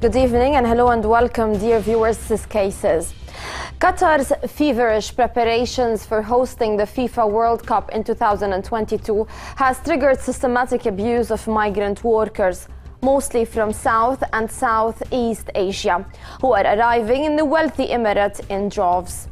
Good evening and hello and welcome, dear viewers, to Cases. Qatar's feverish preparations for hosting the FIFA World Cup in 2022 has triggered systematic abuse of migrant workers, mostly from South and Southeast Asia, who are arriving in the wealthy emirate in droves.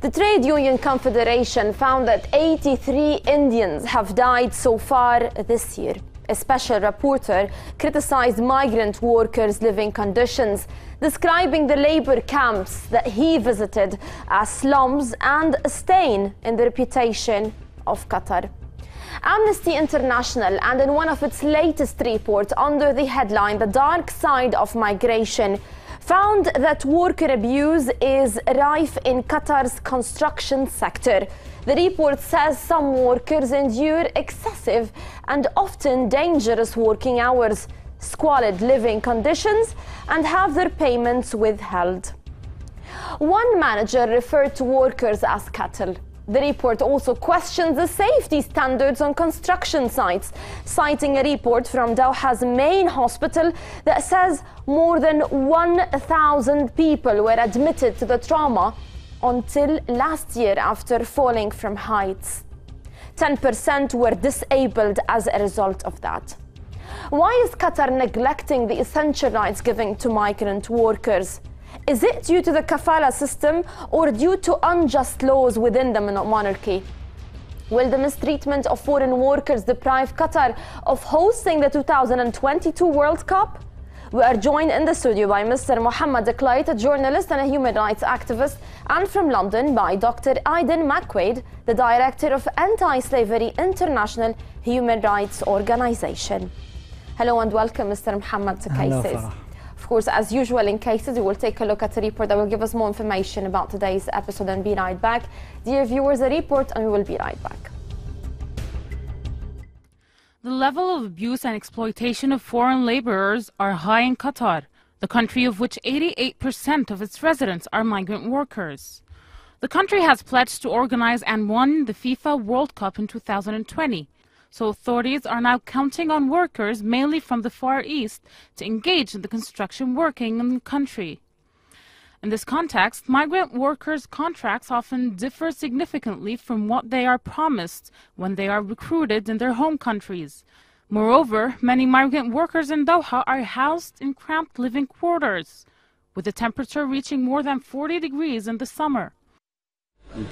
The Trade Union Confederation found that 83 Indians have died so far this year. A special rapporteur criticized migrant workers' living conditions, describing the labor camps that he visited as slums and a stain in the reputation of Qatar. Amnesty International, and in one of its latest reports under the headline "The Dark Side of Migration," found that worker abuse is rife in Qatar's construction sector. The report says some workers endure excessive and often dangerous working hours, squalid living conditions, and have their payments withheld. One manager referred to workers as cattle. The report also questions the safety standards on construction sites, citing a report from Doha's main hospital that says more than 1,000 people were admitted to the trauma until last year after falling from heights. 10% were disabled as a result of that. Why is Qatar neglecting the essential rights given to migrant workers? Is it due to the kafala system or due to unjust laws within the monarchy? Will the mistreatment of foreign workers deprive Qatar of hosting the 2022 World Cup? We are joined in the studio by Mr. Mohammad, Kleit, a journalist and a human rights activist, and from London by Dr. Aidan McQuade, the director of Anti-Slavery International Human Rights Organization. Hello and welcome, Mr. Mohammad, to Cases. Of course, as usual in Cases, we will take a look at a report that will give us more information about today's episode and be right back. Dear viewers, a report and we will be right back. The level of abuse and exploitation of foreign laborers are high in Qatar, the country of which 88% of its residents are migrant workers. The country has pledged to organize and won the FIFA World Cup in 2020. So authorities are now counting on workers, mainly from the Far East, to engage in the construction working in the country. In this context, migrant workers' contracts often differ significantly from what they are promised when they are recruited in their home countries. Moreover, many migrant workers in Doha are housed in cramped living quarters, with the temperature reaching more than 40 degrees in the summer. The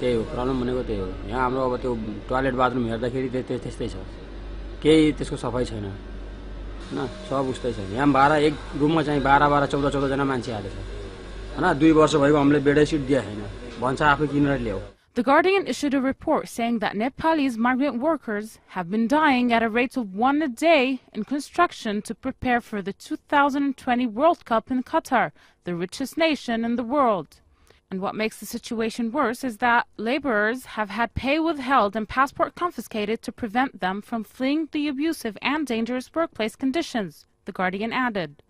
Guardian issued a report saying that Nepalese migrant workers have been dying at a rate of 1 a day in construction to prepare for the 2020 World Cup in Qatar, the richest nation in the world. And what makes the situation worse is that laborers have had pay withheld and passport confiscated to prevent them from fleeing the abusive and dangerous workplace conditions, the Guardian added.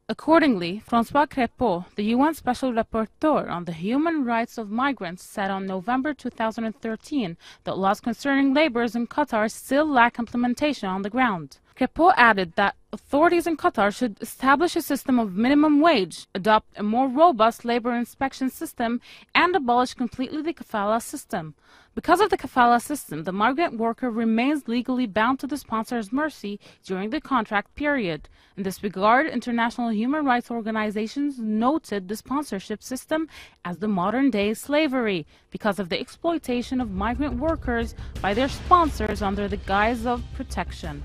Accordingly, François Crépeau, the UN Special Rapporteur on the Human Rights of Migrants, said on November 2013 that laws concerning laborers in Qatar still lack implementation on the ground. Crépeau added that authorities in Qatar should establish a system of minimum wage, adopt a more robust labor inspection system, and abolish completely the kafala system. Because of the kafala system, the migrant worker remains legally bound to the sponsor's mercy during the contract period. In this regard, international human rights organizations noted the sponsorship system as the modern-day slavery because of the exploitation of migrant workers by their sponsors under the guise of protection.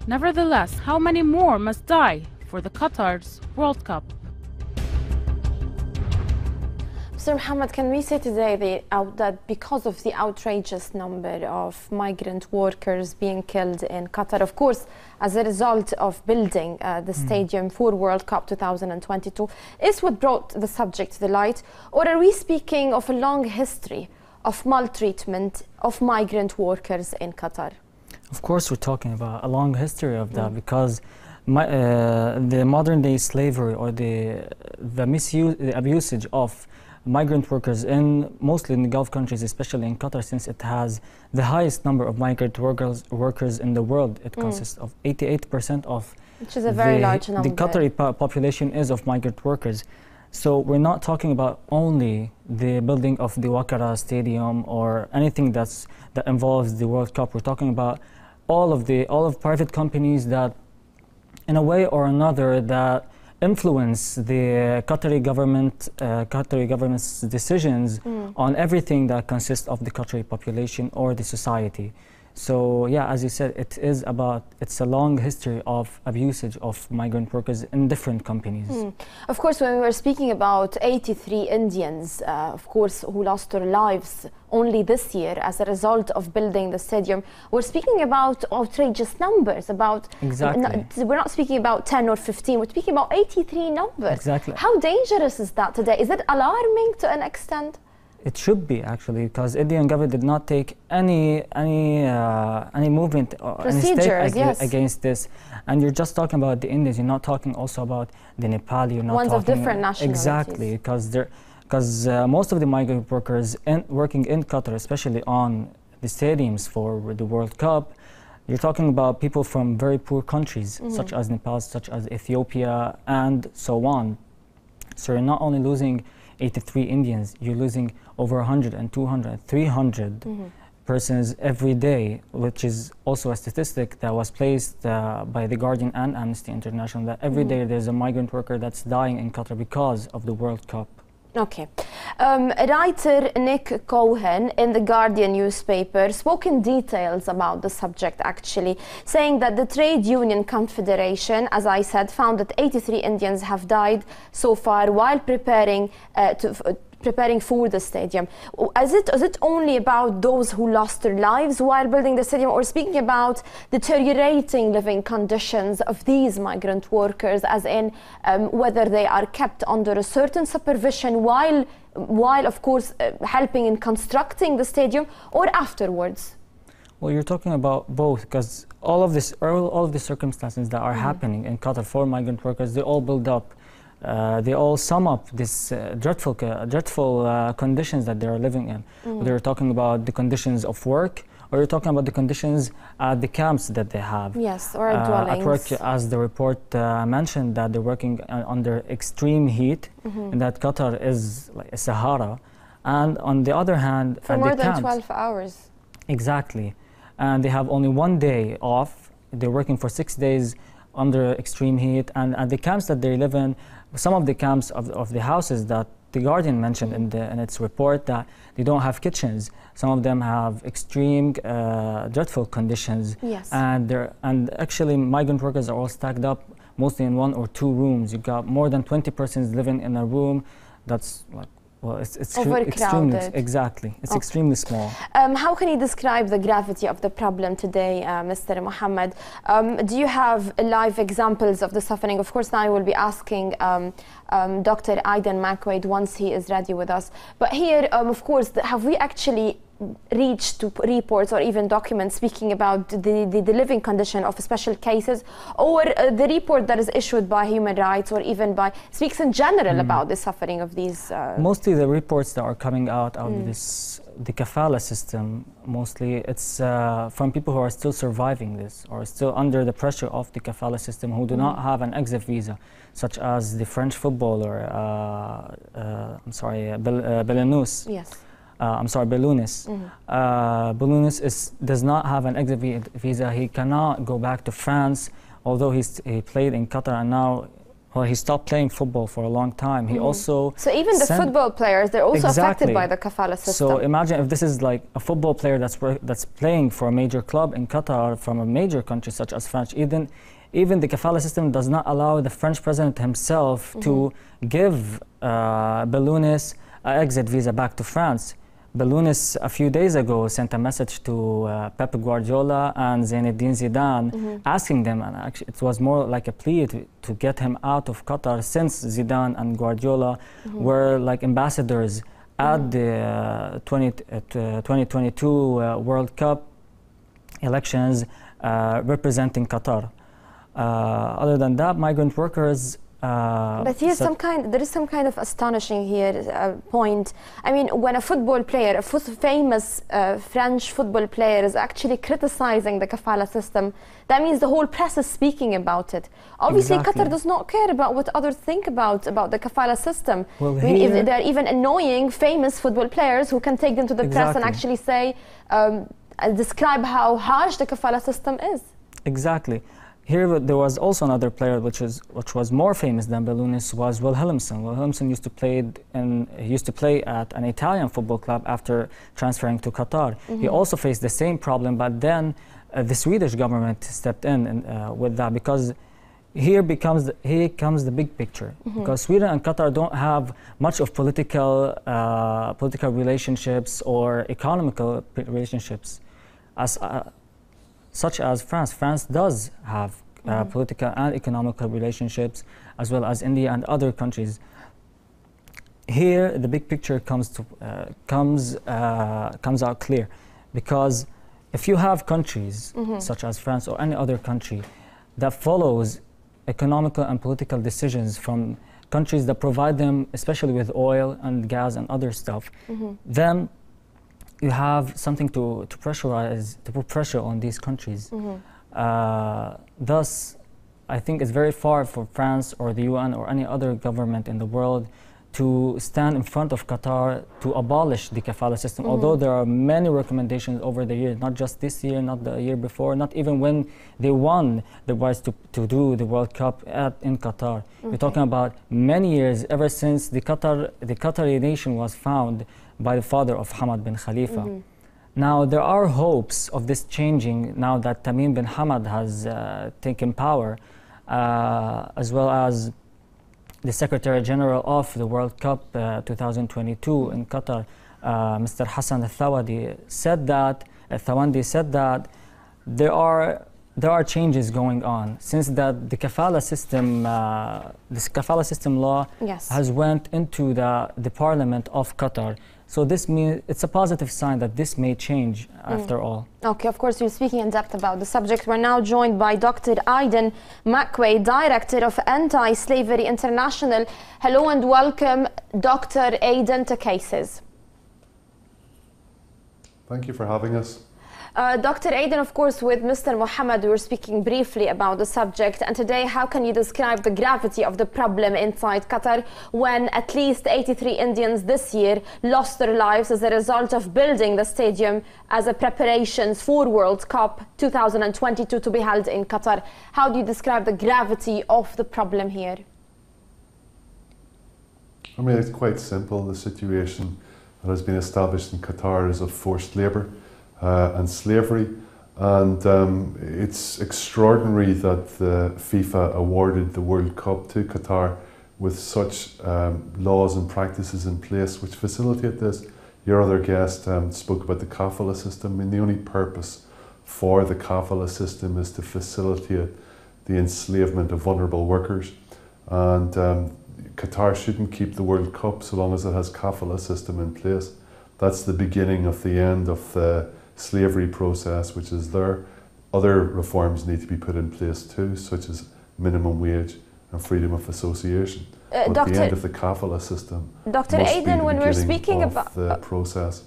Nevertheless, how many more must die for the Qatar's World Cup? Mr. Mohammad, can we say today that because of the outrageous number of migrant workers being killed in Qatar, of course, as a result of building the stadium for World Cup 2022, is what brought the subject to the light? Or are we speaking of a long history of maltreatment of migrant workers in Qatar? Of course, we're talking about a long history of that because the modern-day slavery or the abusage of migrant workers mostly in the Gulf countries, especially in Qatar, since it has the highest number of migrant workers in the world. It consists of 88% of Which is a very large number. The Qatari population is of migrant workers. So we're not talking about only the building of the Wakara Stadium or anything that involves the World Cup. We're talking about all of private companies that, in a way or another, that influence the Qatari government's decisions on everything that consists of the Qatari population or the society. So yeah, as you said, it's a long history of abusage of migrant workers in different companies. Of course, when we were speaking about 83 Indians, of course, who lost their lives only this year as a result of building the stadium, we're speaking about outrageous numbers. We're not speaking about 10 or 15, we're speaking about 83 numbers. Exactly. How dangerous is that today? Is it alarming to an extent? It should be, actually, because Indian government did not take any movement or any step against this. And you're just talking about the Indians. You're not talking also about the Nepali. You're not ones talking of different nationalities. Exactly, because most of the migrant workers working in Qatar, especially on the stadiums for the World Cup, you're talking about people from very poor countries, such as Nepal, such as Ethiopia, and so on. So you're not only losing 83 Indians, you're losing over 100 and 200, 300 persons every day, which is also a statistic that was placed by The Guardian and Amnesty International, that every day there's a migrant worker that's dying in Qatar because of the World Cup. Okay. Writer Nick Cohen in The Guardian newspaper spoke in details about the subject, actually, saying that the Trade Union Confederation, as I said, found that 83 Indians have died so far while preparing for the stadium. Is it only about those who lost their lives while building the stadium, or speaking about deteriorating living conditions of these migrant workers, as in whether they are kept under a certain supervision while of course helping in constructing the stadium, or afterwards? Well, you're talking about both, because all of the circumstances that are happening in Qatar for migrant workers, they all build up. They all sum up this dreadful conditions that they are living in. Whether you're talking about the conditions of work, or you're talking about the conditions at the camps that they have. Yes, or at dwellings. At work, as the report mentioned, that they're working under extreme heat, and that Qatar is like a Sahara. And on the other hand, for more than 12 hours. Exactly. And they have only one day off. They're working for 6 days under extreme heat. And at the camps that they live in, some of the camps of the houses that The Guardian mentioned in its report, that they don't have kitchens. Some of them have extreme, dreadful conditions. Yes. And actually, migrant workers are all stacked up, mostly in 1 or 2 rooms. You've got more than 20 persons living in a room that's like, well, it's extremely, exactly. It's extremely small. How can you describe the gravity of the problem today, Mr. Mohammad? Do you have live examples of the suffering? Of course, now I will be asking Dr. Aidan McQuade once he is ready with us. But here, of course, have we actually reached to reports or even documents speaking about the living condition of special cases, or the report that is issued by human rights, or even speaks in general about the suffering of these? Mostly the reports that are coming out of the kafala system, mostly it's from people who are still surviving this, or still under the pressure of the kafala system, who do not have an exit visa, such as the French footballer, Belounis. Yes. Belounis. Belounis does not have an exit visa. He cannot go back to France, although he played in Qatar, and now, well, he stopped playing football for a long time. He also... So even the football players, they're also affected by the kafala system. So imagine if this is like a football player that's playing for a major club in Qatar from a major country such as France. Even the kafala system does not allow the French president himself to give Belounis an exit visa back to France. Belounis a few days ago sent a message to Pep Guardiola and Zinedine Zidane, asking them, and actually it was more like a plea to get him out of Qatar, since Zidane and Guardiola were like ambassadors at the 2022 World Cup elections representing Qatar. Other than that, migrant workers But here's there is some kind of astonishing here point. I mean, when a football player, a famous French football player is actually criticizing the kafala system, that means the whole press is speaking about it. Obviously, exactly. Qatar does not care about what others think about the kafala system. Well, I mean, if there are even annoying famous football players who can take them to the press and actually say, describe how harsh the kafala system is. Exactly. Here there was also another player which was more famous than Belounis, was Wilhelmsen. Wilhelmsen used to play at an Italian football club after transferring to Qatar. Mm-hmm. He also faced the same problem, but then the Swedish government stepped in with that, because here comes the big picture. Mm-hmm. Because Sweden and Qatar don't have much of political relationships or economical relationships such as France. France does have political and economical relationships, as well as India and other countries. Here, the big picture comes out clear, because if you have countries such as France or any other country that follows economical and political decisions from countries that provide them, especially with oil and gas and other stuff, then you have something to put pressure on these countries. Thus, I think it's very far for France or the UN or any other government in the world to stand in front of Qatar to abolish the kafala system, although there are many recommendations over the years, not just this year, not the year before, not even when they won the rights to do the World Cup in Qatar. We're talking about many years, ever since the Qatari nation was found by the father of Hamad bin Khalifa. Now, there are hopes of this changing now that Tamim bin Hamad has taken power, as well as the Secretary General of the World Cup 2022 in Qatar, Mr. Hassan al-Thawadi, said that there are changes going on since that the kafala system, this kafala system law has went into the Parliament of Qatar. So this means it's a positive sign that this may change after all. Okay, of course, you're speaking in depth about the subject. We're now joined by Dr. Aidan McQuade, Director of Anti-Slavery International. Hello and welcome, Dr. Aidan, to Cases. Thank you for having us. Dr. Aidan, of course, with Mr. Mohammad, we were speaking briefly about the subject. And today, how can you describe the gravity of the problem inside Qatar when at least 83 Indians this year lost their lives as a result of building the stadium as a preparations for World Cup 2022 to be held in Qatar? How do you describe the gravity of the problem here? I mean, it's quite simple. The situation that has been established in Qatar is of forced labour and slavery, and it's extraordinary that the FIFA awarded the World Cup to Qatar with such laws and practices in place which facilitate this. Your other guest spoke about the kafala system. I mean, the only purpose for the kafala system is to facilitate the enslavement of vulnerable workers, and Qatar shouldn't keep the World Cup so long as it has kafala system in place. That's the beginning of the end of the slavery process which is there. Other reforms need to be put in place too, such as minimum wage and freedom of association. But the end of the kafala system Dr. Aidan, when we're speaking about the process.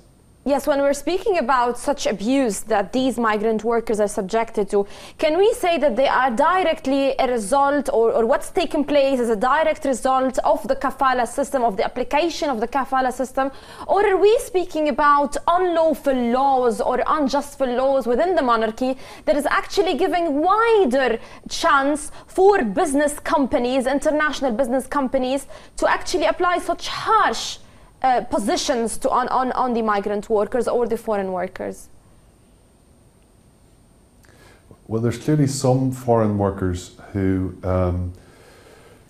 Yes, when we're speaking about such abuse that these migrant workers are subjected to, can we say that they are directly a result, or what's taken place as a direct result of the kafala system, of the application of the kafala system? Or are we speaking about unlawful laws or unjust laws within the monarchy that is actually giving wider chance for business companies, international business companies, to actually apply such harsh positions on the migrant workers or the foreign workers? Well, there's clearly some foreign workers who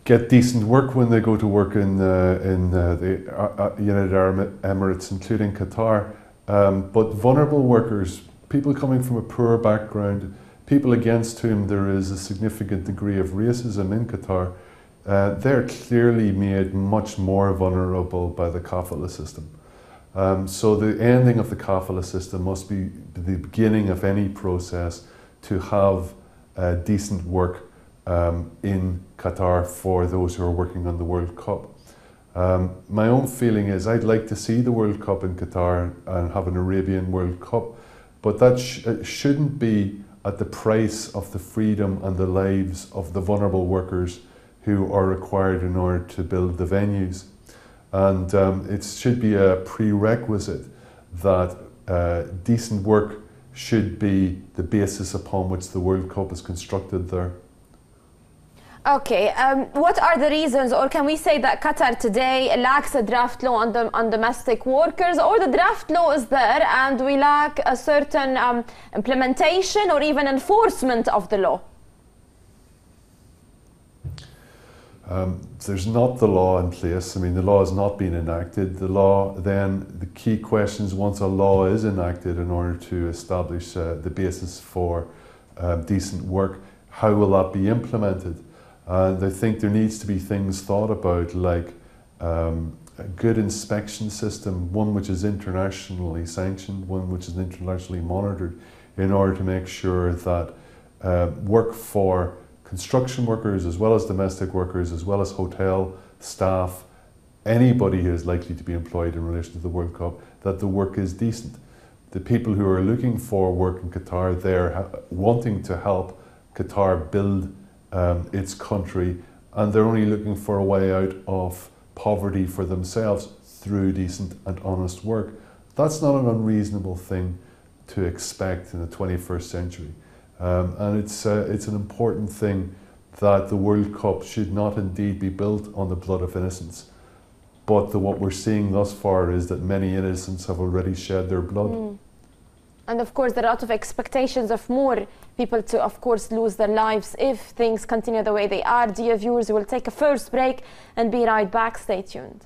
get decent work when they go to work in the United Arab Emirates, including Qatar. But vulnerable workers, people coming from a poor background, people against whom there is a significant degree of racism in Qatar, they're clearly made much more vulnerable by the kafala system. So the ending of the kafala system must be the beginning of any process to have decent work in Qatar for those who are working on the World Cup. My own feeling is I'd like to see the World Cup in Qatar and have an Arabian World Cup, but that shouldn't be at the price of the freedom and the lives of the vulnerable workers who are required in order to build the venues. And it should be a prerequisite that decent work should be the basis upon which the World Cup is constructed there. Okay, what are the reasons, or can we say that Qatar today lacks a draft law on domestic workers, or the draft law is there and we lack a certain implementation or even enforcement of the law? There's not the law in place. I mean, the law has not been enacted. The law, then, the key question is, once a law is enacted in order to establish the basis for decent work, how will that be implemented? And I think there needs to be things thought about, like a good inspection system, one which is internationally sanctioned, one which is internationally monitored, in order to make sure that work for construction workers, as well as domestic workers, as well as hotel staff, anybody who is likely to be employed in relation to the World Cup, that the work is decent. The people who are looking for work in Qatar, they're wanting to help Qatar build its country, and they're only looking for a way out of poverty for themselves through decent and honest work. That's not an unreasonable thing to expect in the 21st century. And it's an important thing that the World Cup should not indeed be built on the blood of innocents. But what we're seeing thus far is that many innocents have already shed their blood. And of course, there are a lot of expectations of more people to, of course, lose their lives if things continue the way they are. Dear viewers, we will take a first break and be right back. Stay tuned.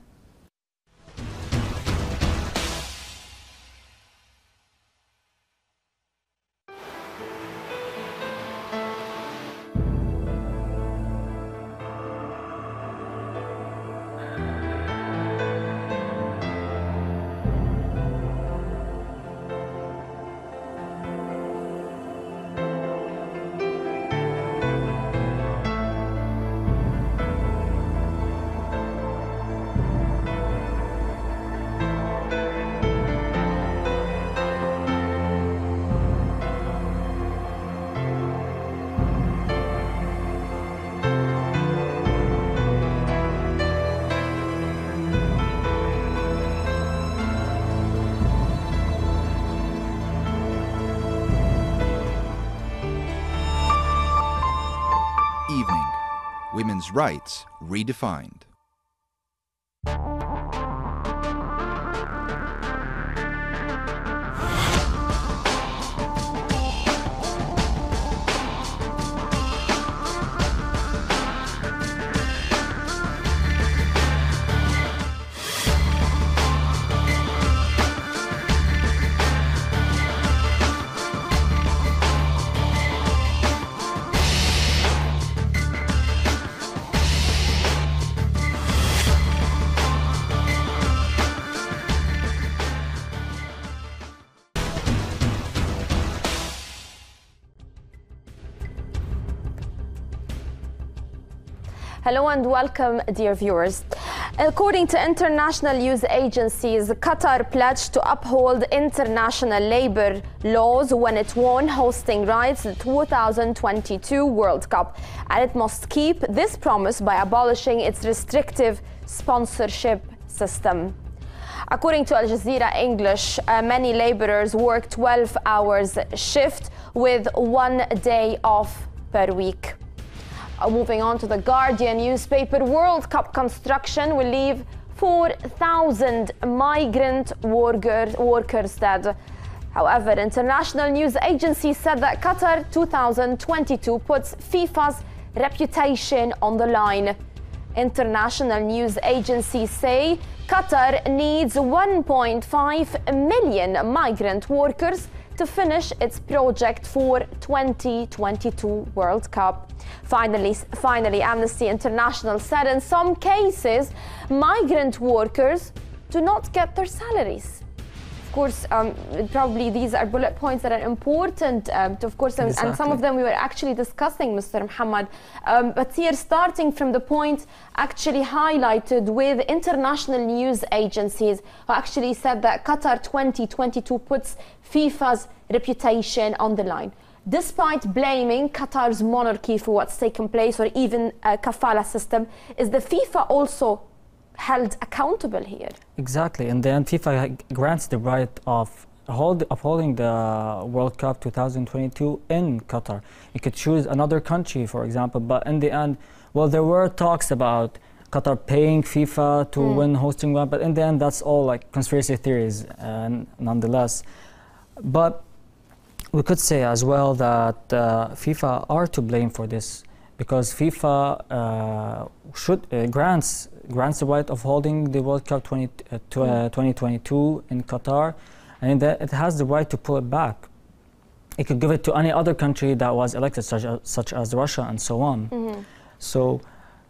Evening. Women's rights redefined. Hello and welcome, dear viewers. According to international news agencies, Qatar pledged to uphold international labor laws when it won hosting rights to the 2022 World Cup, and it must keep this promise by abolishing its restrictive sponsorship system. According to Al Jazeera English, many laborers work 12 hours shift with 1 day off per week. Moving on to the Guardian newspaper, World Cup construction will leave 4,000 migrant workers dead. However, international news agencies said that Qatar 2022 puts FIFA's reputation on the line. International news agencies say Qatar needs 1.5 million migrant workers to finish its project for 2022 World Cup. Finally, Amnesty International said in some cases, migrant workers do not get their salaries. course, probably these are bullet points that are important, of course, and some of them we were actually discussing, Mr. Mohammad. But here, starting from the point actually highlighted with international news agencies who actually said that Qatar 2022 puts FIFA's reputation on the line. Despite blaming Qatar's monarchy for what's taken place, or even a kafala system, is the FIFA also held accountable here? Exactly, and then FIFA grants the right of upholding the World Cup 2022 in Qatar. You could choose another country, for example, but in the end, well, there were talks about Qatar paying FIFA to win hosting one, but in the end, that's all like conspiracy theories, nonetheless. But we could say as well that FIFA are to blame for this, because FIFA grants the right of holding the World Cup 2022 in Qatar, and that it has the right to pull it back. It could give it to any other country that was elected, such as Russia and so on. So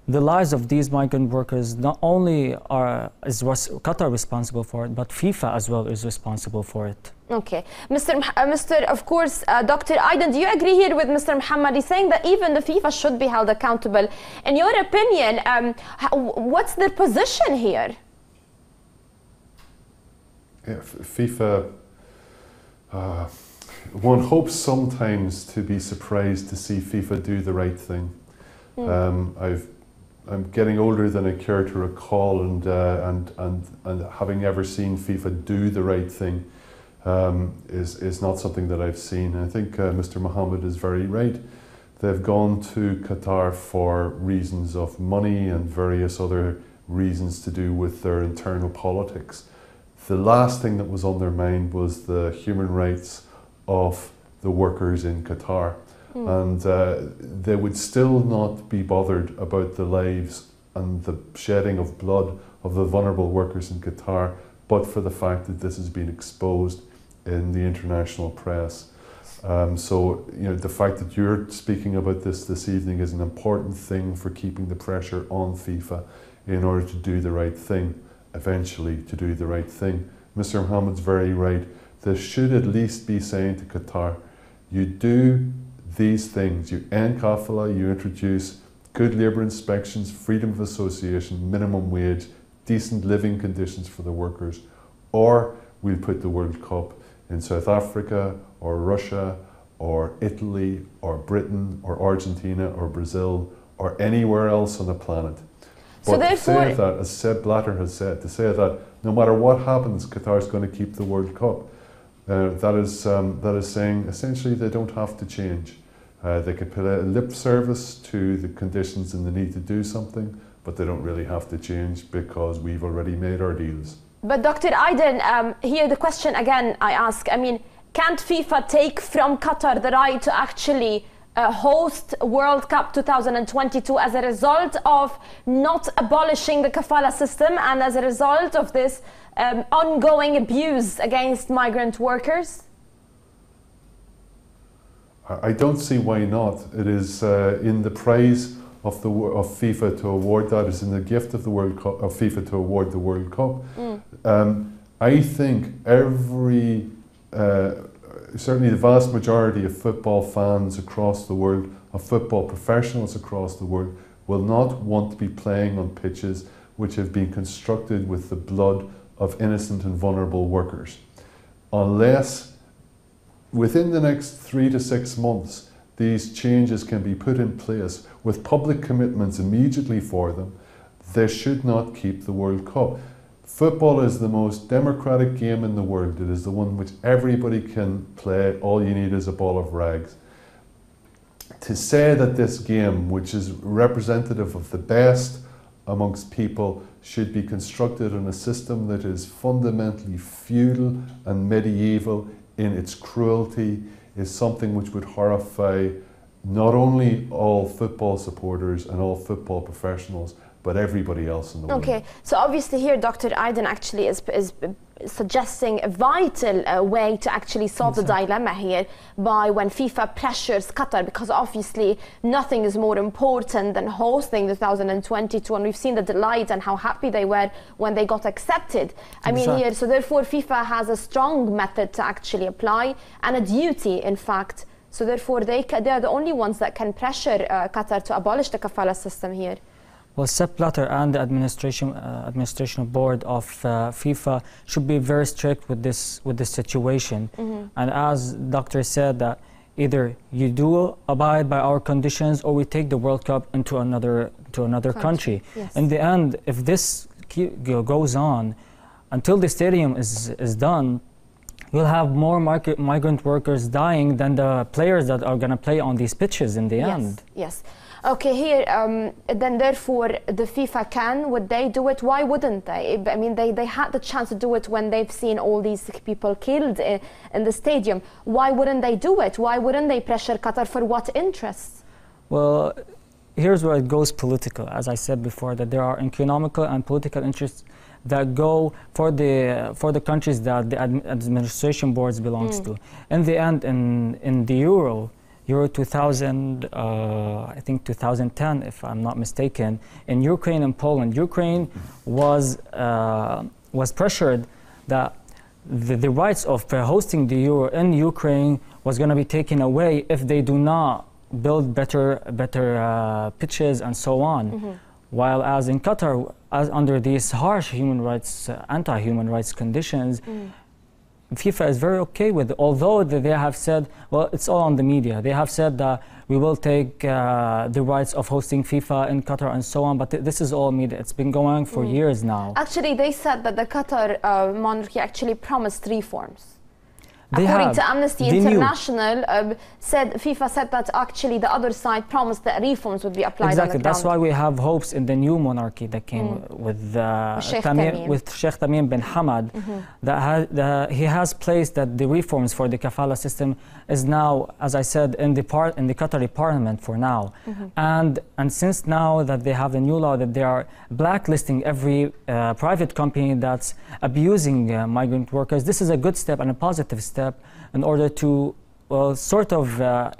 the lives of these migrant workers, not only is Qatar responsible for it, but FIFA as well is responsible for it. Okay, of course, Dr. Aidan, do you agree here with Mr. Mohammad? He's saying that even the FIFA should be held accountable. In your opinion, what's their position here? Yeah, FIFA, one hopes sometimes to be surprised to see FIFA do the right thing. I'm getting older than I care to recall, and having ever seen FIFA do the right thing is not something that I've seen. I think Mr. Mohammad is very right. They've gone to Qatar for reasons of money and various other reasons to do with their internal politics. The last thing that was on their mind was the human rights of the workers in Qatar. And they would still not be bothered about the lives and the shedding of blood of the vulnerable workers in Qatar, but for the fact that this has been exposed in the international press. So, you know, the fact that you're speaking about this evening is an important thing for keeping the pressure on FIFA in order to do the right thing, eventually to do the right thing. Mr. Mohammad's very right. They should at least be saying to Qatar, you do these things, you end kafala, you introduce good labour inspections, freedom of association, minimum wage, decent living conditions for the workers, or we'll put the World Cup in South Africa or Russia or Italy or Britain or Argentina or Brazil or anywhere else on the planet. But to say that, as Seb Blatter has said, to say that no matter what happens, Qatar is going to keep the World Cup, that is saying essentially they don't have to change. They can pay lip service to the conditions and the need to do something, but they don't really have to change because we've already made our deals. But Dr. Aidan, here the question again I ask, I mean, can't FIFA take from Qatar the right to actually host World Cup 2022 as a result of not abolishing the kafala system and as a result of this ongoing abuse against migrant workers? I don't see why not. It is in the praise of FIFA to award that. It's in the gift of the World Cup, of FIFA to award the World Cup. I think certainly the vast majority of football fans across the world, of football professionals across the world, will not want to be playing on pitches which have been constructed with the blood of innocent and vulnerable workers, unless within the next 3 to 6 months these changes can be put in place with public commitments immediately for them. They should not keep the World Cup. Football is the most democratic game in the world. It is the one which everybody can play. All you need is a ball of rags. To say that this game, which is representative of the best amongst people, should be constructed on a system that is fundamentally feudal and medieval in its cruelty is something which would horrify not only all football supporters and all football professionals, but everybody else in the world. Okay, so obviously here Dr. Aidan actually is suggesting a vital way to actually solve the dilemma here by when FIFA pressures Qatar, because obviously nothing is more important than hosting the 2022, and we've seen the delight and how happy they were when they got accepted. I mean here, so therefore FIFA has a strong method to actually apply and a duty, in fact. So therefore they are the only ones that can pressure Qatar to abolish the kafala system here. Well, Sepp Blatter and the administration board of FIFA should be very strict with this situation. And as Doctor said, that either you do abide by our conditions, or we take the World Cup into another country. Yes. In the end, if this goes on until the stadium is done, you'll have more migrant workers dying than the players that are going to play on these pitches in the end. Yes. Okay, here, then therefore the FIFA would they do it? Why wouldn't they? I mean, they had the chance to do it when they've seen all these people killed in the stadium. Why wouldn't they do it? Why wouldn't they pressure Qatar? For what interests? Well, here's where it goes political. As I said before, that there are economical and political interests that go for the countries that the administration boards belongs to. In the end, in the Euro 2000, I think 2010, if I'm not mistaken, in Ukraine and Poland, Ukraine was pressured that the rights of hosting the Euro in Ukraine was going to be taken away if they do not build better pitches and so on. While as in Qatar, as under these harsh human rights, anti-human rights conditions, FIFA is very okay with it, although they have said, well, it's all on the media. They have said that we will take the rights of hosting FIFA in Qatar and so on, but this is all media. It's been going on for years now. Actually, they said that the Qatar monarchy actually promised reforms. According to Amnesty International, FIFA said that actually the other side promised that reforms would be applied. Exactly. On the That's why we have hopes in the new monarchy that came with Sheikh Tamim bin Hamad, that he has placed that the reforms for the kafala system is now, as I said, in the Qatari parliament for now. And since now that they have the new law that they are blacklisting every private company that's abusing migrant workers, this is a good step and a positive step in order to sort of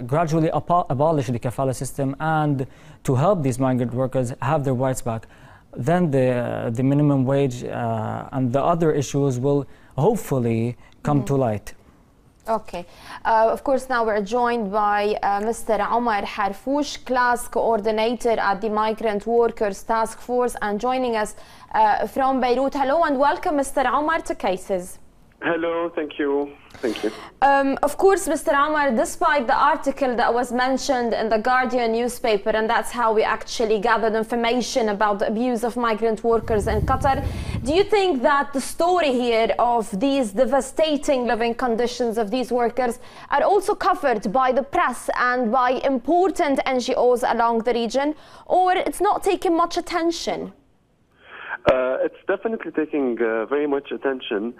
gradually abolish the kafala system and to help these migrant workers have their rights back. Then the minimum wage and the other issues will hopefully come to light. Okay. Of course, now we're joined by Mr. Omar Harfouch, class coordinator at the Migrant Workers Task Force, and joining us from Beirut. Hello and welcome, Mr. Omar, to Cases. Hello, thank you. Thank you. Of course, Mr. Omar, despite the article that was mentioned in the Guardian newspaper, and that's how we actually gathered information about the abuse of migrant workers in Qatar, do you think that the story here of these devastating living conditions of these workers are also covered by the press and by important NGOs along the region, or it's not taking much attention? It's definitely taking very much attention.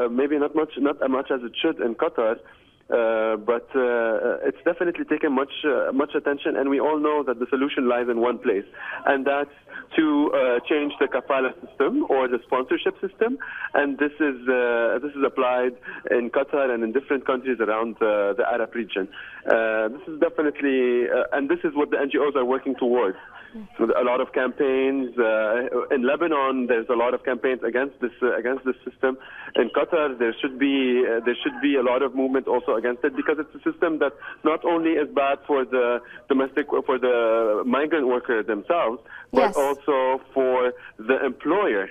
Maybe not as much as it should in Qatar, but it's definitely taken much attention. And we all know that the solution lies in one place, and that's to change the kafala system or the sponsorship system. And this is applied in Qatar and in different countries around the Arab region. This is definitely, and this is what the NGOs are working towards. A lot of campaigns in Lebanon. There's a lot of campaigns against this system. In Qatar, there should be a lot of movement also against it, because it's a system that not only is bad for the migrant worker themselves, but also for the employer.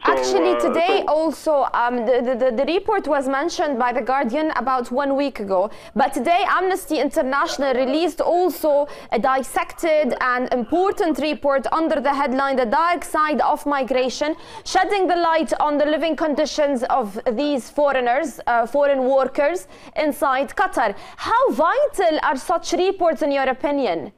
So, actually, today also, the report was mentioned by The Guardian about 1 week ago. But today, Amnesty International released also a dissected and important report under the headline, The Dark Side of Migration, shedding the light on the living conditions of these foreigners, foreign workers inside Qatar. How vital are such reports in your opinion?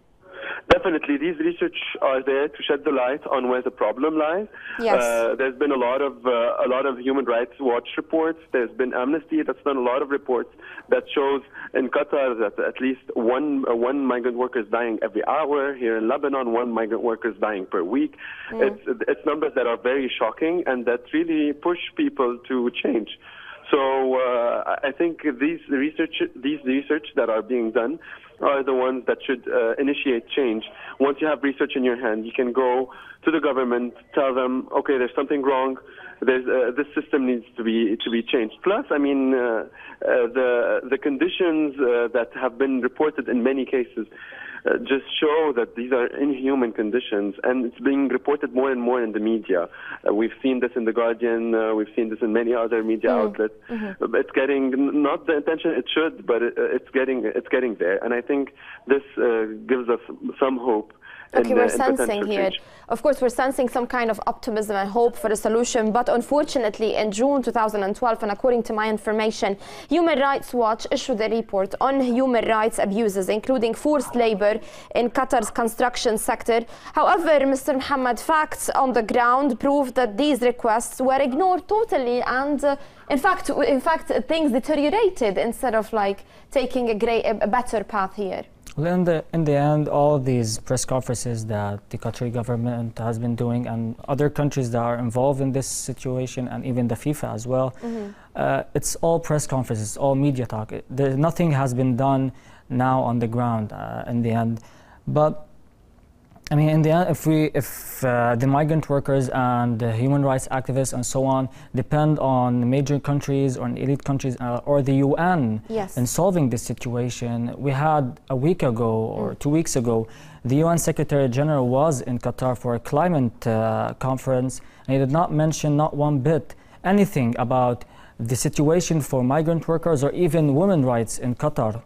Definitely, these research are there to shed the light on where the problem lies. Yes. There's been a lot of Human Rights Watch reports. There's been Amnesty that's done a lot of reports that shows in Qatar that at least one migrant worker is dying every hour. Here in Lebanon, one migrant worker is dying per week. It's numbers that are very shocking and that really push people to change. So I think these research that are being done are the ones that should initiate change. Once you have research in your hand, you can go to the government, tell them, okay, there's something wrong. This system needs to be changed. Plus, I mean, the conditions that have been reported in many cases just show that these are inhuman conditions, and it's being reported more and more in the media. We've seen this in The Guardian, we've seen this in many other media outlets. It's getting not the attention it should, but it's getting there, and I think this gives us some hope. Okay, we're sensing here. Of course, we're sensing some kind of optimism and hope for a solution, but unfortunately, in June 2012, and according to my information, Human Rights Watch issued a report on human rights abuses, including forced labor in Qatar's construction sector. However, Mr. Mohammad, facts on the ground prove that these requests were ignored totally, and in fact, things deteriorated instead of like taking a better path here. Well, in the end, all these press conferences that the Qatari government has been doing and other countries that are involved in this situation, and even the FIFA as well, it's all press conferences, all media talk. Nothing has been done now on the ground in the end. But I mean, in the end, if the migrant workers and the human rights activists and so on depend on major countries or elite countries or the UN in solving this situation, we had a week ago or 2 weeks ago, the UN Secretary General was in Qatar for a climate conference, and he did not mention not one bit anything about the situation for migrant workers or even women's rights in Qatar.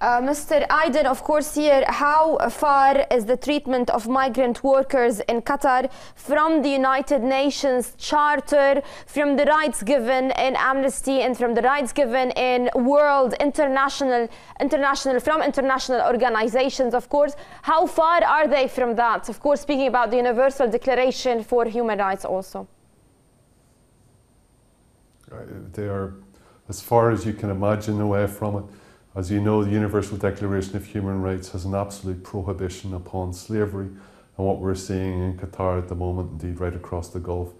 Mr. Aidan, of course, here, how far is the treatment of migrant workers in Qatar from the United Nations Charter, from the rights given in Amnesty, and from the rights given in international organizations, of course? How far are they from that? Of course, speaking about the Universal Declaration for Human Rights also. They are as far as you can imagine away from it. As you know, the Universal Declaration of Human Rights has an absolute prohibition upon slavery, and what we're seeing in Qatar at the moment, indeed right across the Gulf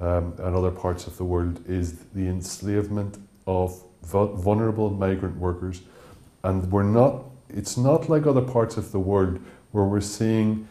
and other parts of the world, is the enslavement of vulnerable migrant workers. And it's not like other parts of the world where we're seeing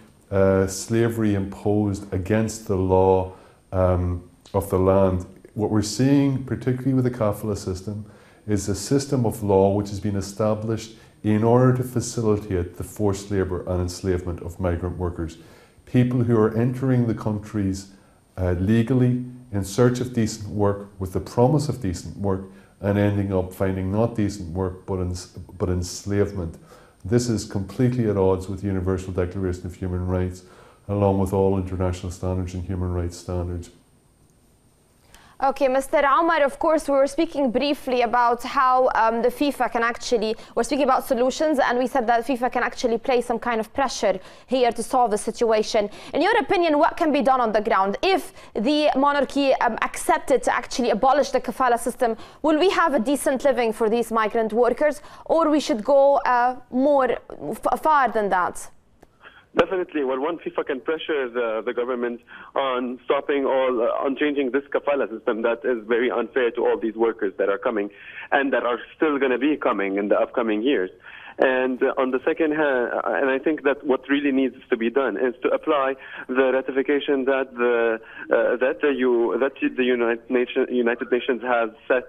slavery imposed against the law of the land. What we're seeing, particularly with the kafala system, is a system of law which has been established in order to facilitate the forced labour and enslavement of migrant workers. People who are entering the countries legally in search of decent work with the promise of decent work and ending up finding not decent work but enslavement. This is completely at odds with the Universal Declaration of Human Rights, along with all international standards and human rights standards. Okay, Mr. Omar, of course, we were speaking briefly about how the FIFA can actually, we're speaking about solutions, and we said that FIFA can actually place some kind of pressure here to solve the situation. In your opinion, what can be done on the ground? If the monarchy accepted to actually abolish the kafala system, will we have a decent living for these migrant workers, or we should go far than that? Definitely. Well, one, FIFA can pressure the government on on changing this kafala system that is very unfair to all these workers that are coming and that are still going to be coming in the upcoming years. And on the second hand, and I think that what really needs to be done is to apply the ratification that the United Nations has set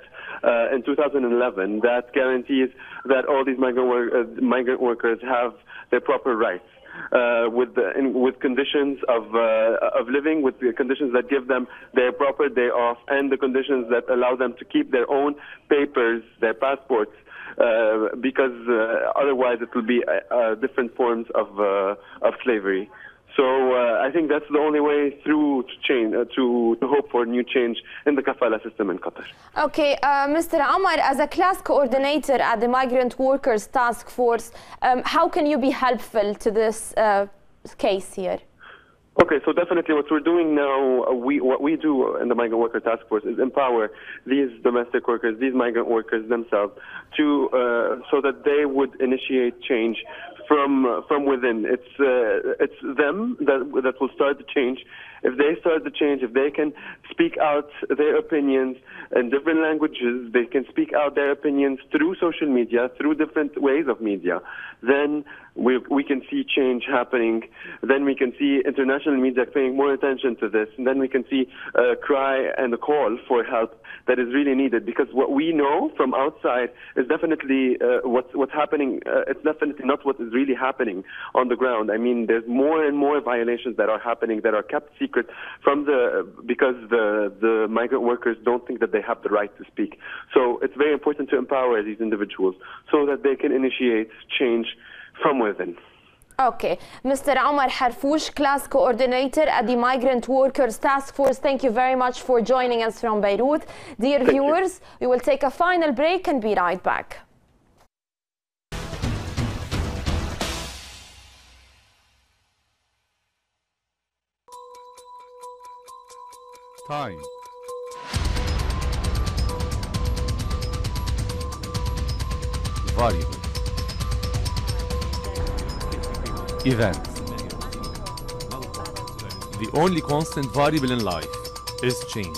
in 2011 that guarantees that all these migrant workers have their proper rights. With conditions of living, with the conditions that give them their proper day off, and the conditions that allow them to keep their own papers, their passports, because otherwise it will be different forms of slavery. So I think that's the only way through to change, to hope for new change in the kafala system in Qatar. Okay, Mr. Omar, as a class coordinator at the Migrant Workers Task Force, how can you be helpful to this case here? Okay, so definitely what we're doing now, what we do in the Migrant Worker Task Force is empower these domestic workers, these migrant workers themselves, to so that they would initiate change from within. It's them that will start the change. If they start the change, if they can speak out their opinions in different languages, they can speak out their opinions through social media, through different ways of media, then we can see change happening. Then we can see international media paying more attention to this. And then we can see a cry and a call for help that is really needed. Because what we know from outside is definitely what's happening. It's definitely not what is really happening on the ground. I mean, there's more and more violations that are happening that are kept secret because the migrant workers don't think that they have the right to speak. So it's very important to empower these individuals so that they can initiate change from within. Okay. Mr. Omar Harfouch, class coordinator at the Migrant Workers Task Force, thank you very much for joining us from Beirut. Dear viewers, we will take a final break and be right back. Time. Variable. Event. The only constant variable in life is change.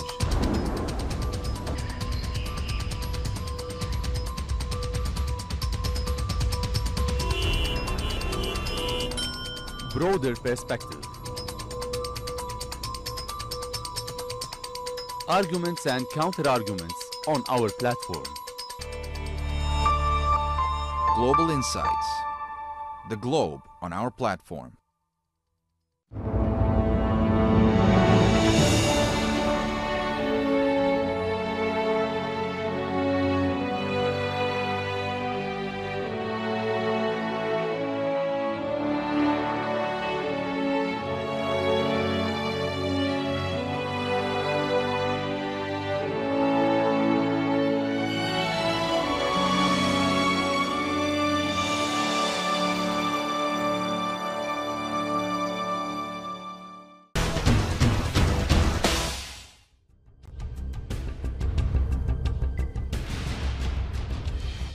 Broader perspective. Arguments and counter-arguments on our platform. Global Insights. The globe on our platform.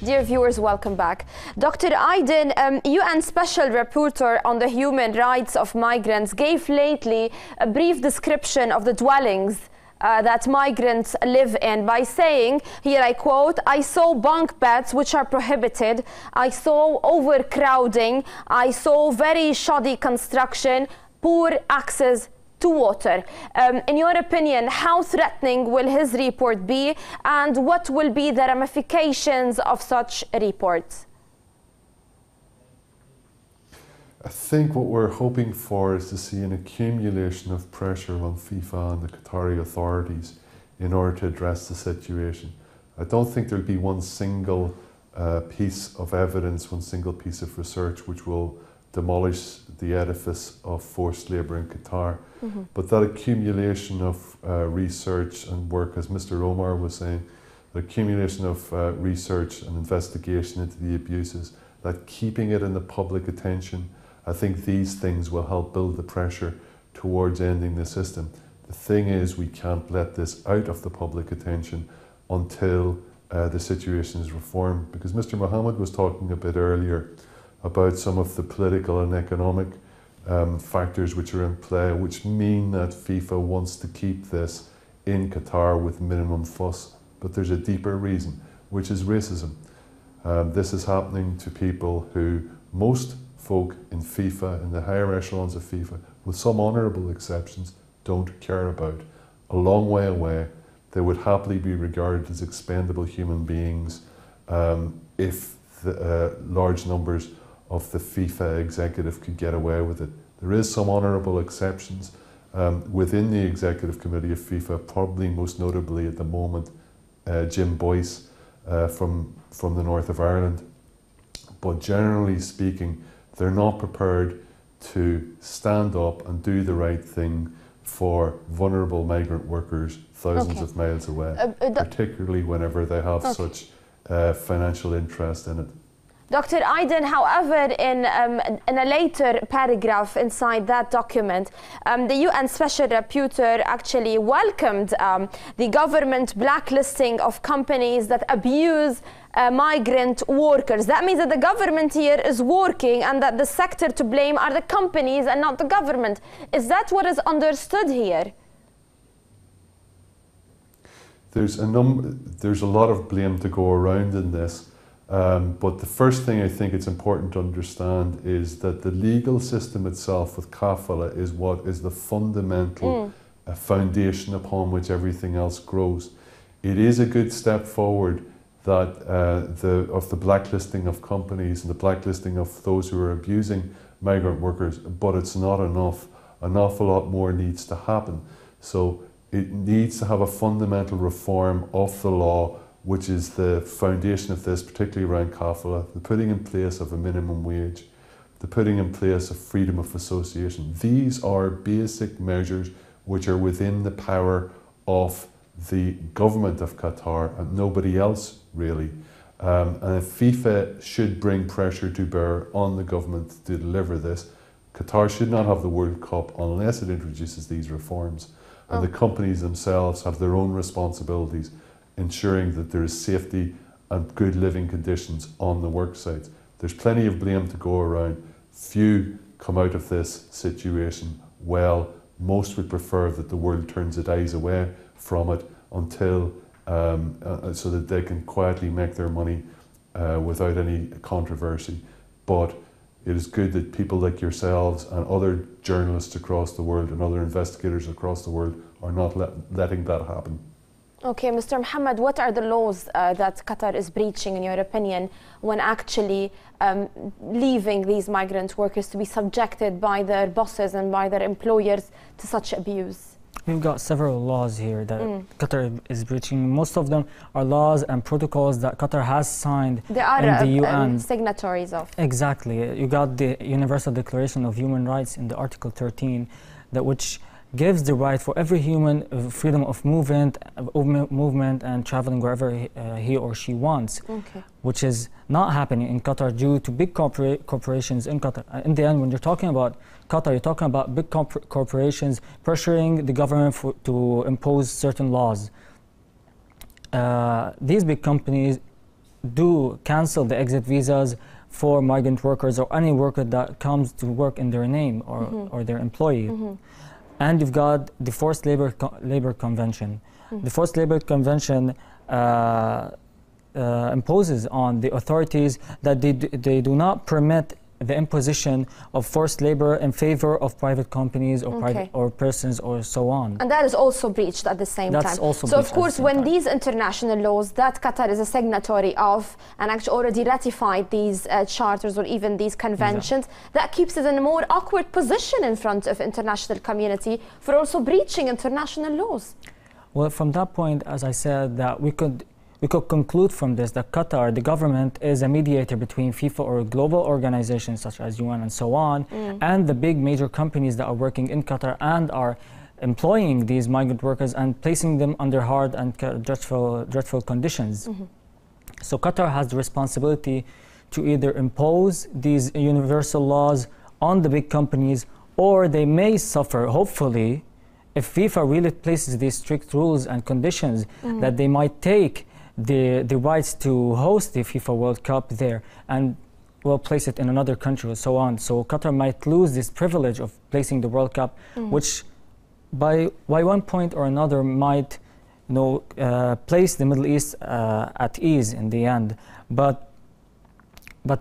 Dear viewers, welcome back. Dr. Aidan, UN Special Rapporteur on the Human Rights of Migrants gave lately a brief description of the dwellings that migrants live in by saying, here I quote, "I saw bunk beds which are prohibited, I saw overcrowding, I saw very shoddy construction, poor access to water." In your opinion, how threatening will his report be, and what will be the ramifications of such a report? I think what we're hoping for is to see an accumulation of pressure on FIFA and the Qatari authorities in order to address the situation. I don't think there'll be one single piece of evidence, one single piece of research which will demolish the edifice of forced labour in Qatar. But that accumulation of research and work, as Mr. Omar was saying, the accumulation of research and investigation into the abuses, that keeping it in the public attention, I think these things will help build the pressure towards ending the system. The thing is, we can't let this out of the public attention until the situation is reformed, because Mr. Mohammad was talking a bit earlier about some of the political and economic factors which are in play, which mean that FIFA wants to keep this in Qatar with minimum fuss. But there's a deeper reason, which is racism. This is happening to people who most folk in FIFA, in the higher echelons of FIFA, with some honourable exceptions, don't care about. A long way away, they would happily be regarded as expendable human beings if the large numbers of the FIFA executive could get away with it. There is some honourable exceptions within the executive committee of FIFA, probably most notably at the moment Jim Boyce from the north of Ireland. But generally speaking, they're not prepared to stand up and do the right thing for vulnerable migrant workers thousands of miles away, particularly whenever they have such financial interest in it. Dr. Aidan, however, in a later paragraph inside that document, the UN Special Rapporteur actually welcomed the government blacklisting of companies that abuse migrant workers. That means that the government here is working and that the sector to blame are the companies and not the government. Is that what is understood here? There's a lot of blame to go around in this. But the first thing I think it's important to understand is that the legal system itself with kafala is what is the fundamental foundation upon which everything else grows. It is a good step forward that of the blacklisting of companies and the blacklisting of those who are abusing migrant workers, but it's not enough. An awful lot more needs to happen. So it needs to have a fundamental reform of the law, which is the foundation of this, particularly around kafala, the putting in place of a minimum wage, the putting in place of freedom of association. These are basic measures which are within the power of the government of Qatar and nobody else really. And FIFA should bring pressure to bear on the government to deliver this. Qatar should not have the World Cup unless it introduces these reforms. And the companies themselves have their own responsibilities, ensuring that there is safety and good living conditions on the work sites. There's plenty of blame to go around. Few come out of this situation well. Most would prefer that the world turns its eyes away from it until so that they can quietly make their money without any controversy. But it is good that people like yourselves and other journalists across the world and other investigators across the world are not letting that happen. Okay, Mr. Mohammad, what are the laws that Qatar is breaching, in your opinion, when actually leaving these migrant workers to be subjected by their bosses and by their employers to such abuse? We've got several laws here that Qatar is breaching. Most of them are laws and protocols that Qatar has signed they are in the UN. Signatories of. Exactly. You got the Universal Declaration of Human Rights in the Article 13, which gives the right for every human freedom of movement and traveling wherever he or she wants, which is not happening in Qatar due to big corporations in Qatar. In the end, when you're talking about Qatar, you're talking about big corporations pressuring the government to impose certain laws. These big companies do cancel the exit visas for migrant workers or any worker that comes to work in their name or their employee. And you've got the Forced Labor Convention. The Forced Labor Convention imposes on the authorities that they do not permit the imposition of forced labor in favor of private companies or private or persons or so on. And that is also breached at the same time. So of course, when these international laws that Qatar is a signatory of and actually already ratified these charters or even these conventions, that keeps it in a more awkward position in front of international community for also breaching international laws. Well, from that point, as I said, that we could conclude from this that Qatar, the government, is a mediator between FIFA or global organizations such as UN and so on, and the big major companies that are working in Qatar and are employing these migrant workers and placing them under hard and dreadful conditions. So Qatar has the responsibility to either impose these universal laws on the big companies, or they may suffer, hopefully, if FIFA really places these strict rules and conditions, that they might take the rights to host the FIFA World Cup there and will place it in another country and so on. So Qatar might lose this privilege of placing the World Cup, which by one point or another might place the Middle East at ease in the end. But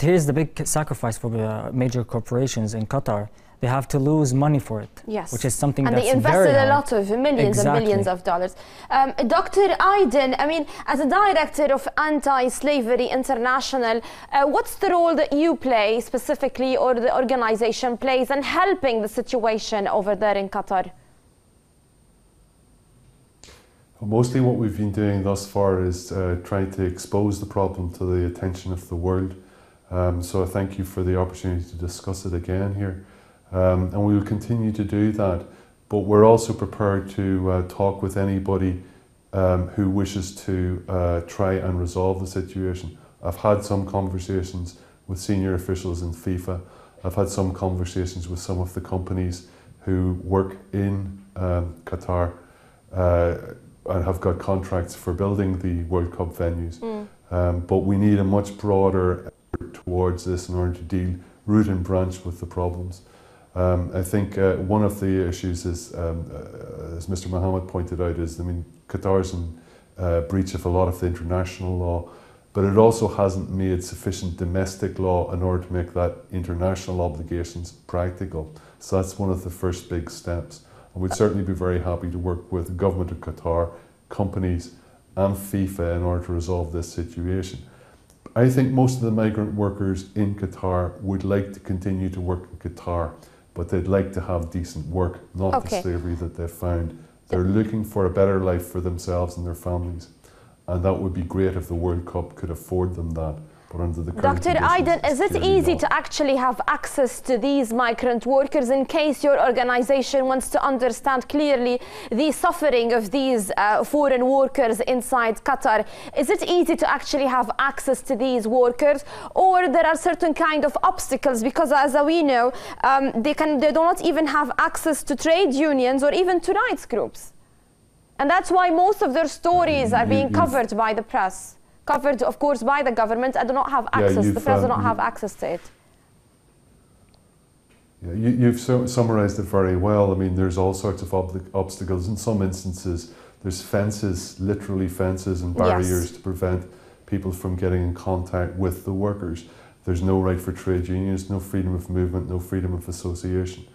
here's the big sacrifice for the major corporations in Qatar. They have to lose money for it, which is something that's very hard. And they invested a lot of millions and millions of dollars. Dr. Aidan, I mean, as a director of Anti-Slavery International, what's the role that you play specifically, or the organization plays, in helping the situation over there in Qatar? Mostly what we've been doing thus far is trying to expose the problem to the attention of the world. So I thank you for the opportunity to discuss it again here. and we will continue to do that. But we're also prepared to talk with anybody who wishes to try and resolve the situation. I've had some conversations with senior officials in FIFA. I've had some conversations with some of the companies who work in Qatar and have got contracts for building the World Cup venues. But we need a much broader effort towards this in order to deal root and branch with the problems. I think one of the issues is, as Mr. Mohammad pointed out, is Qatar's in breach of a lot of the international law, but it also hasn't made sufficient domestic law in order to make that international obligations practical. So that's one of the first big steps. And we'd certainly be very happy to work with the government of Qatar, companies and FIFA in order to resolve this situation. I think most of the migrant workers in Qatar would like to continue to work in Qatar, but they'd like to have decent work, not the slavery that they've found. They're looking for a better life for themselves and their families. And that would be great if the World Cup could afford them that. But under the current Dr. Aidan, is it easy to actually have access to these migrant workers in case your organization wants to understand clearly the suffering of these foreign workers inside Qatar? Is it easy to actually have access to these workers, or there are certain kind of obstacles? Because as we know, they do not even have access to trade unions or even to rights groups. And that's why most of their stories are being covered by the press. Covered, of course, by the government. I do not have access. The press do not have access to it. Yeah, you've summarised it very well. I mean, there's all sorts of obstacles. In some instances, there's fences, literally fences and barriers to prevent people from getting in contact with the workers. There's no right for trade unions, no freedom of movement, no freedom of association.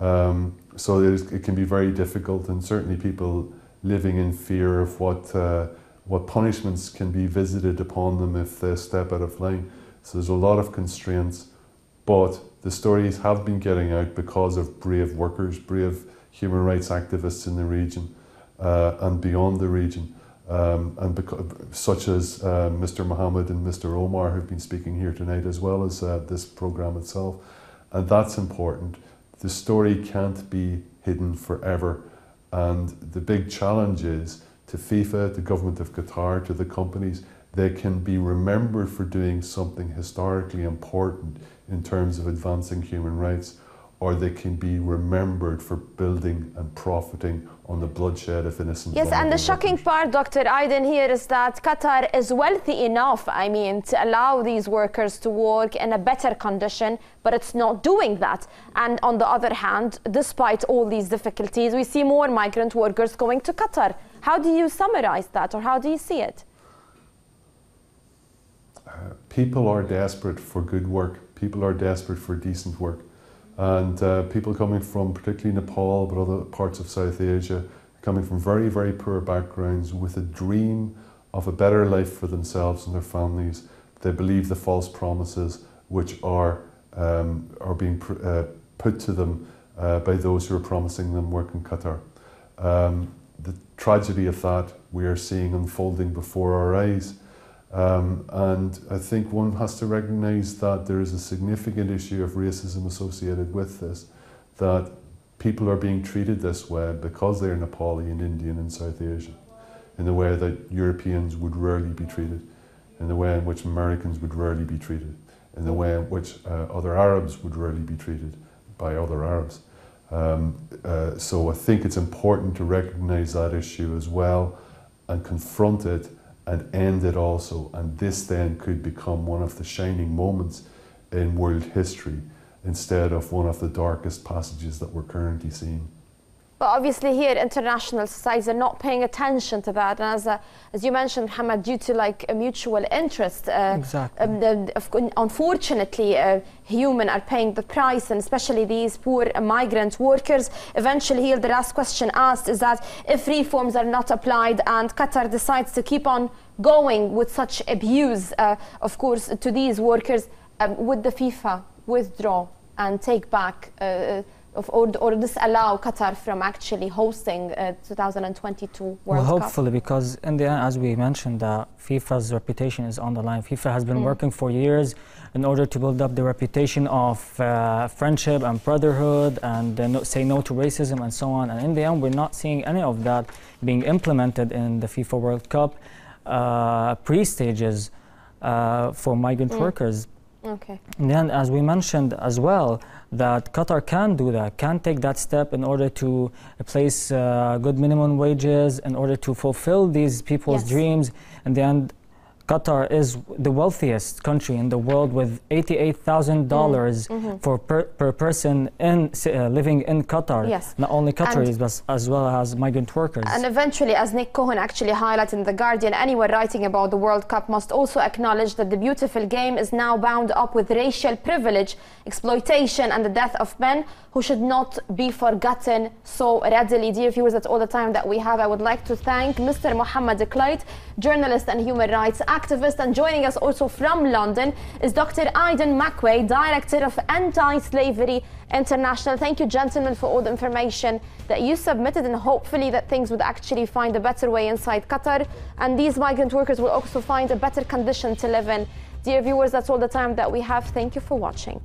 So it can be very difficult, and certainly people living in fear of what punishments can be visited upon them if they step out of line. So there's a lot of constraints, but the stories have been getting out because of brave workers, brave human rights activists in the region and beyond the region, such as Mr. Mohammad and Mr. Omar, who've been speaking here tonight, as well as this programme itself. And that's important. The story can't be hidden forever. And the big challenge is to FIFA, the government of Qatar, to the companies, they can be remembered for doing something historically important in terms of advancing human rights, or they can be remembered for building and profiting on the bloodshed of innocent Yes, and the shocking part, Dr. Aidan, here is that Qatar is wealthy enough, to allow these workers to work in a better condition, but it's not doing that. And on the other hand, despite all these difficulties, we see more migrant workers going to Qatar. How do you summarize that, or how do you see it? People are desperate for good work. People are desperate for decent work. And people coming from particularly Nepal, but other parts of South Asia, coming from very, very poor backgrounds with a dream of a better life for themselves and their families. They believe the false promises which are being put to them by those who are promising them work in Qatar. The tragedy of that we are seeing unfolding before our eyes. And I think one has to recognise that there is a significant issue of racism associated with this, that people are being treated this way because they're Nepali and Indian and South Asian, in the way that Europeans would rarely be treated, in the way in which Americans would rarely be treated, in the way in which other Arabs would rarely be treated by other Arabs. So I think it's important to recognise that issue as well and confront it and end it also. And this then could become one of the shining moments in world history instead of one of the darkest passages that we're currently seeing. But obviously here international societies are not paying attention to that, and as you mentioned, Mohammad, due to a mutual interest, unfortunately human are paying the price, and especially these poor migrant workers. Eventually here the last question asked is that if reforms are not applied and Qatar decides to keep on going with such abuse, of course, to these workers, would the FIFA withdraw and take back or disallow Qatar from actually hosting 2022 World Cup? Well, hopefully, because in the end, as we mentioned, FIFA's reputation is on the line. FIFA has been working for years in order to build up the reputation of friendship and brotherhood and say no to racism and so on. And in the end, we're not seeing any of that being implemented in the FIFA World Cup pre-stages for migrant workers. Okay. And then, as we mentioned as well, that Qatar can do that, can take that step in order to place good minimum wages, in order to fulfill these people's dreams. In the end, Qatar is the wealthiest country in the world with $88,000 for per person living in Qatar. Yes. Not only Qataris, but as well as migrant workers. And eventually, as Nick Cohen actually highlighted in The Guardian, anyone writing about the World Cup must also acknowledge that the beautiful game is now bound up with racial privilege, exploitation, and the death of men who should not be forgotten so readily. Dear viewers, that's all the time that we have. I would like to thank Mr. Mohammad Kleit, journalist and human rights activist, and joining us also from London is Dr. Aidan McQuade, Director of Anti-Slavery International. Thank you, gentlemen, for all the information that you submitted, and hopefully that things would actually find a better way inside Qatar, and these migrant workers will also find a better condition to live in. Dear viewers, that's all the time that we have. Thank you for watching.